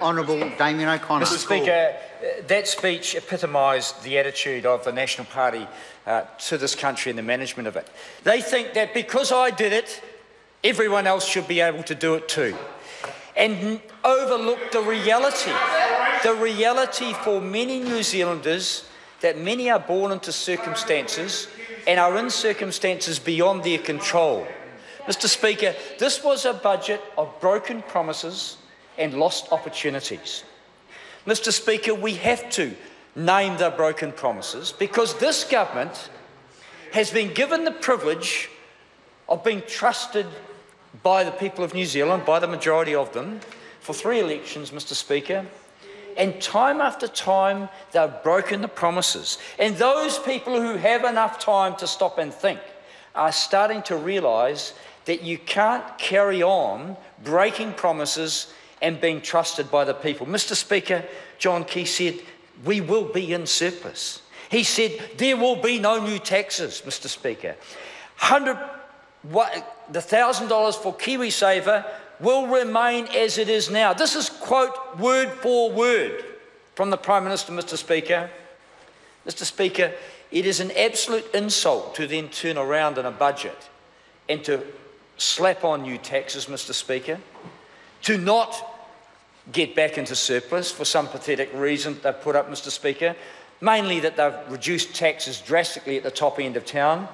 Honourable Damien O'Connor. Mr Speaker, that speech epitomised the attitude of the National Party to this country and the management of it. They think that because I did it, everyone else should be able to do it too, and overlook the reality for many New Zealanders, that many are born into circumstances and are in circumstances beyond their control. Mr Speaker, this was a budget of broken promises and lost opportunities. Mr Speaker, we have to name the broken promises because this government has been given the privilege of being trusted by the people of New Zealand, by the majority of them, for 3 elections, Mr Speaker, and time after time they've broken the promises. And those people who have enough time to stop and think are starting to realise that you can't carry on breaking promises and being trusted by the people. Mr Speaker, John Key said, we will be in surplus. He said, there will be no new taxes, Mr Speaker. The $1,000 for KiwiSaver will remain as it is now. This is, quote, word for word from the Prime Minister, Mr Speaker. Mr Speaker, it is an absolute insult to then turn around in a budget and to slap on new taxes, Mr Speaker, to not get back into surplus for some pathetic reason they've put up, Mr Speaker, mainly that they've reduced taxes drastically at the top end of town,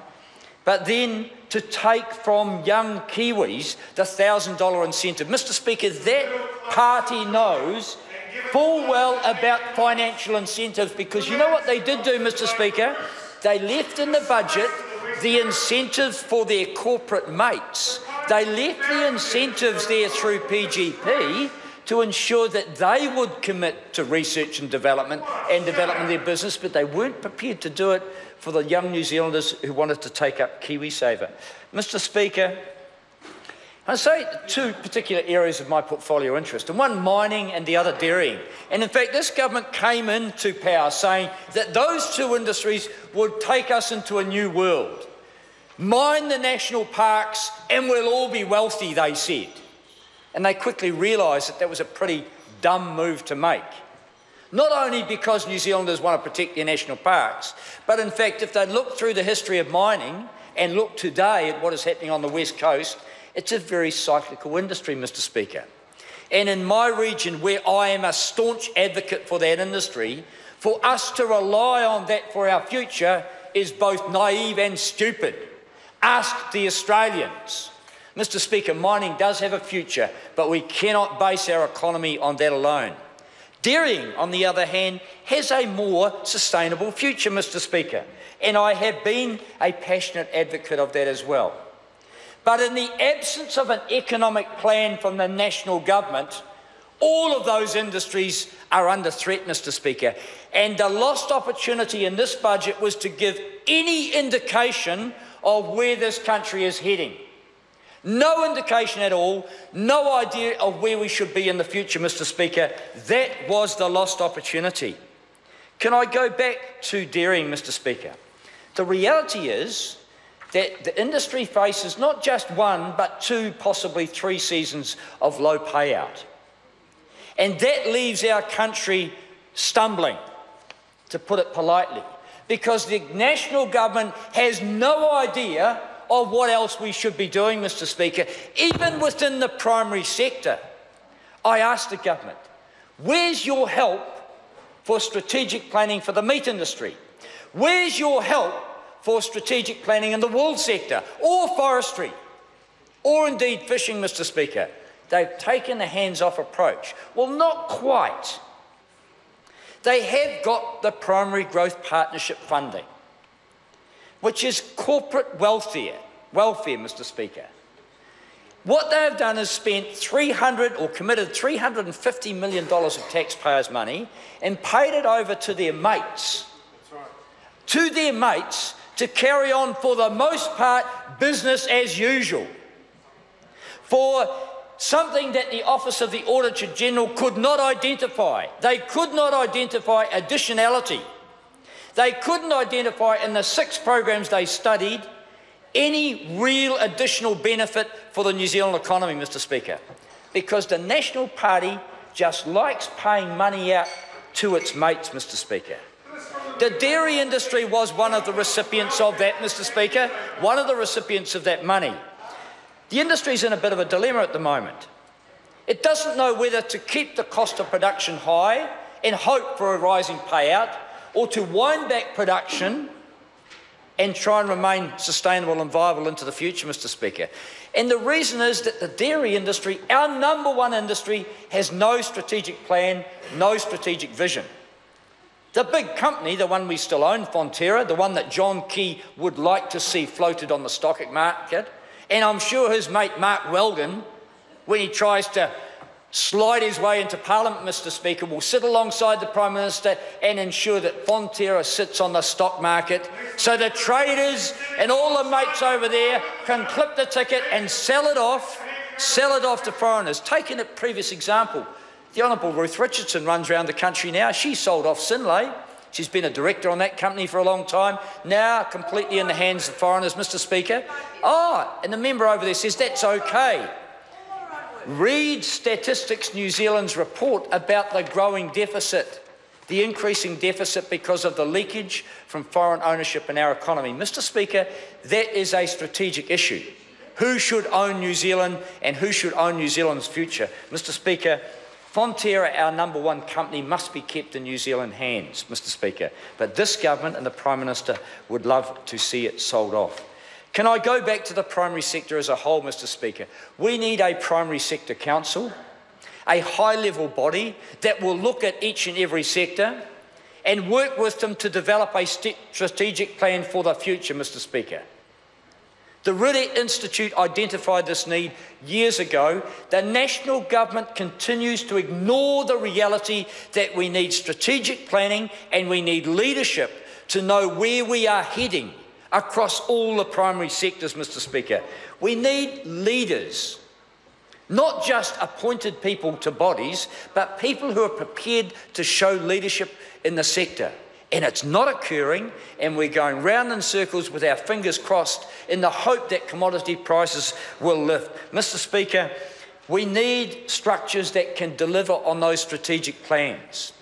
but then to take from young Kiwis the $1,000 incentive. Mr Speaker, that party knows full well about financial incentives because you know what they did do, Mr Speaker? They left in the budget the incentives for their corporate mates. They left the incentives there through PGP to ensure that they would commit to research and development their business, but they weren't prepared to do it for the young New Zealanders who wanted to take up KiwiSaver. Mr Speaker, I say 2 particular areas of my portfolio interest, and one mining and the other dairying. And in fact, this government came into power saying that those 2 industries would take us into a new world. Mine the national parks and we'll all be wealthy, they said. And they quickly realised that that was a pretty dumb move to make. Not only because New Zealanders want to protect their national parks, but in fact, if they look through the history of mining and look today at what is happening on the West Coast, it's a very cyclical industry, Mr Speaker. And in my region, where I am a staunch advocate for that industry, for us to rely on that for our future is both naive and stupid. Ask the Australians. Mr Speaker, mining does have a future, but we cannot base our economy on that alone. Dairying, on the other hand, has a more sustainable future, Mr Speaker, and I have been a passionate advocate of that as well. But in the absence of an economic plan from the national government, all of those industries are under threat, Mr Speaker, and the lost opportunity in this budget was to give any indication of where this country is heading. No indication at all, no idea of where we should be in the future, Mr Speaker. That was the lost opportunity. Can I go back to dairying, Mr Speaker? The reality is that the industry faces not just 1, but 2, possibly 3 seasons of low payout. And that leaves our country stumbling, to put it politely, because the national government has no idea of what else we should be doing, Mr Speaker. Even within the primary sector, I asked the government, where's your help for strategic planning for the meat industry? Where's your help for strategic planning in the wool sector, or forestry, or indeed fishing, Mr Speaker? They've taken a hands-off approach. Well, not quite. They have got the primary growth partnership funding, which is corporate welfare, Mr Speaker. What they have done is spent committed $350 million of taxpayers' money and paid it over to their mates. That's right. To their mates to carry on, for the most part, business as usual. For something that the Office of the Auditor General could not identify. They could not identify additionality. They couldn't identify in the 6 programs they studied any real additional benefit for the New Zealand economy, Mr Speaker, because the National Party just likes paying money out to its mates, Mr. Speaker. The dairy industry was one of the recipients of that, Mr. Speaker, one of the recipients of that money. The industry's in a bit of a dilemma at the moment. It doesn't know whether to keep the cost of production high and hope for a rising payout, or to wind back production and try and remain sustainable and viable into the future, Mr. Speaker. And the reason is that the dairy industry, our #1 industry, has no strategic plan, no strategic vision. The big company, the one we still own, Fonterra, the one that John Key would like to see floated on the stock market, and I'm sure his mate Mark Weldon, when he tries to slide his way into Parliament, Mr. Speaker, will sit alongside the Prime Minister and ensure that Fonterra sits on the stock market so the traders and all the mates over there can clip the ticket and sell it off to foreigners. Taking a previous example, the Honourable Ruth Richardson runs around the country now. She sold off Synlait. She's been a director on that company for a long time, now completely in the hands of foreigners, Mr. Speaker. And the member over there says that's okay. Read Statistics New Zealand's report about the growing deficit, the increasing deficit because of the leakage from foreign ownership in our economy. Mr. Speaker, that is a strategic issue. Who should own New Zealand and who should own New Zealand's future? Mr. Speaker, Fonterra, our #1 company, must be kept in New Zealand hands, Mr. Speaker. But this government and the Prime Minister would love to see it sold off. Can I go back to the primary sector as a whole, Mr. Speaker? We need a primary sector council, a high-level body that will look at each and every sector and work with them to develop a strategic plan for the future, Mr. Speaker. The Riri Institute identified this need years ago. The national government continues to ignore the reality that we need strategic planning and we need leadership to know where we are heading across all the primary sectors, Mr. Speaker. We need leaders, not just appointed people to bodies, but people who are prepared to show leadership in the sector. And it's not occurring, and we're going round in circles with our fingers crossed in the hope that commodity prices will lift. Mr. Speaker, we need structures that can deliver on those strategic plans.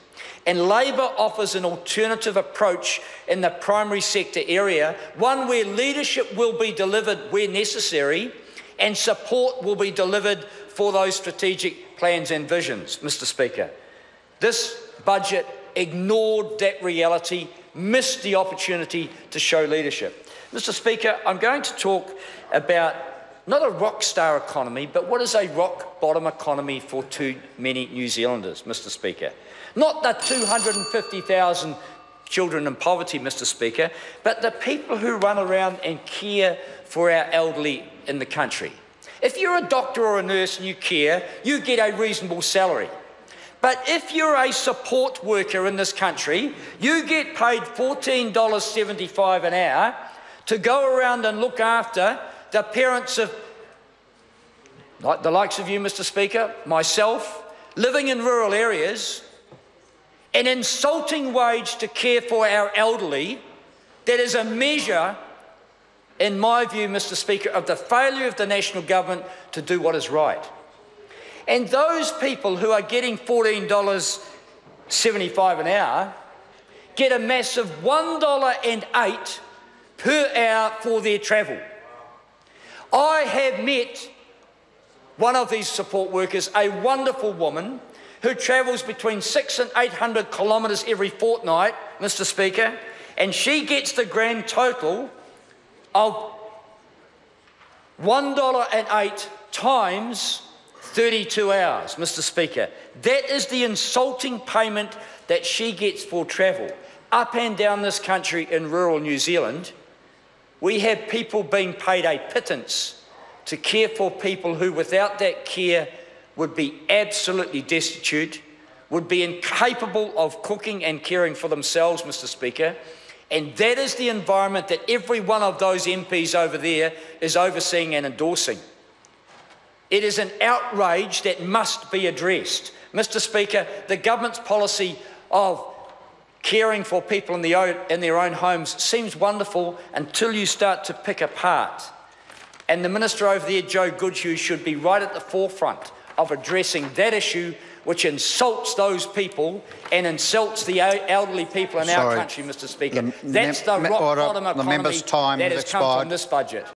And Labor offers an alternative approach in the primary sector area, one where leadership will be delivered where necessary and support will be delivered for those strategic plans and visions, Mr. Speaker. This budget ignored that reality, missed the opportunity to show leadership. Mr. Speaker, I'm going to talk about not a rock star economy, but what is a rock bottom economy for too many New Zealanders, Mr. Speaker. Not the 250,000 children in poverty, Mr. Speaker, but the people who run around and care for our elderly in the country. If you're a doctor or a nurse and you care, you get a reasonable salary. But if you're a support worker in this country, you get paid $14.75 an hour to go around and look after the parents of, like the likes of you, Mr. Speaker, myself, living in rural areas, an insulting wage to care for our elderly. That is a measure, in my view, Mr. Speaker, of the failure of the national government to do what is right. And those people who are getting $14.75 an hour get a massive $1.08 per hour for their travel. I have met one of these support workers, a wonderful woman who travels between 600 and 800 kilometres every fortnight, Mr. Speaker, and she gets the grand total of $1.08 times 32 hours, Mr. Speaker. That is the insulting payment that she gets for travel. Up and down this country in rural New Zealand, we have people being paid a pittance to care for people who, without that care, would be absolutely destitute, would be incapable of cooking and caring for themselves, Mr. Speaker. And that is the environment that every one of those MPs over there is overseeing and endorsing. It is an outrage that must be addressed. Mr. Speaker, the government's policy of caring for people in their own homes seems wonderful until you start to pick apart. And the Minister over there, Joe Goodhue, should be right at the forefront of addressing that issue which insults those people and insults the elderly people in our country, Mr. Speaker. That's the rock bottom economy that has come from this budget.